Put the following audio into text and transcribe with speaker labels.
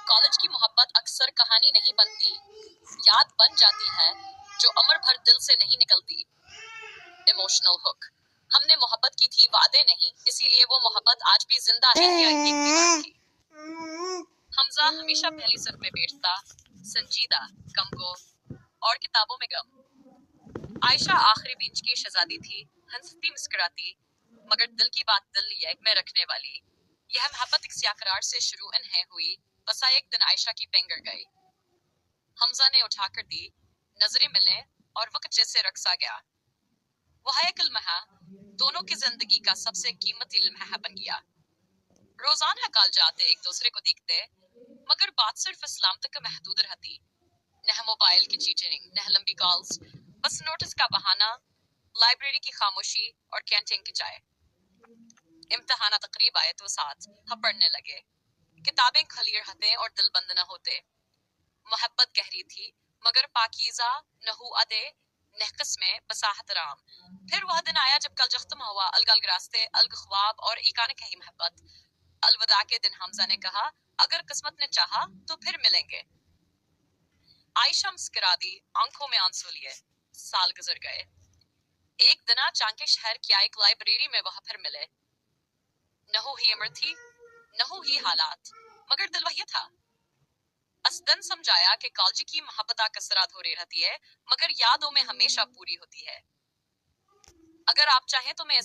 Speaker 1: College की मोहब्बत अक्सर कहानी नहीं बनती, याद बन जाती है जो अमर भर दिल से नहीं निकलती। Emotional hook. हमने मोहब्बत की थी, वादे नहीं, इसीलिए वो मोहब्बत आज भी जिंदा है। यह एक दीवार थी। हमजा हमेशा पहली सफ में बैठता, संजीदा, कमगो और किताबों में गम। आयशा आखिरी बेंच की शहजादी थी, हंसती मुस्कुराती, मगर दिल की बात दिल में रखने वाली। यह मोहब्बत एक सियाकरार से शुरू नहीं हुई, बस एक दिन आयशा की पेंगर गई। हमजा ने उठाकर दी, नजरें मिले और वक्त जैसे रक्सा गया। वह एक लम्हा दोनों की जिंदगी का सबसे कीमती लम्हा बन गया। रोजाना कॉलेज जाते, एक दूसरे को देखते, मगर बात सिर्फ इस्लाम तक महदूद रहती। न मोबाइल की चीटिंग, न लंबी कॉल्स, बस नोटिस का बहाना, लाइब्रेरी की खामोशी और कैंटीन की चाय। इम्तिहान तकरीब आए तो साथ हम पढ़ने लगे, किताबें खलीर हते और दिल बंद न होते। मोहब्बत गहरी थी मगर पाकीज़ा, नहू अदे, नहकस में बसाहत राम। फिर वह दिन आया जब कल खत्म हुआ, अलग अलग रास्ते, अलग ख्वाब और एका ने कही मोहब्बत। अलविदा के दिन हमजा ने कहा, अगर किस्मत ने चाहा तो फिर मिलेंगे। आयशा मुस्कुरा दी, आंखों में आंसू लिए। साल गुजर गए। एक दिन चांके शहर की एक लाइब्रेरी में वह फिर मिले। नहू ही उम्र थी, नहू ही हालात, मगर दिल वही था। असदन समझाया कि कॉलेज की मोहब्बत कसरा अधूरी रहती है, मगर यादों में हमेशा पूरी होती है। अगर आप चाहें तो मैं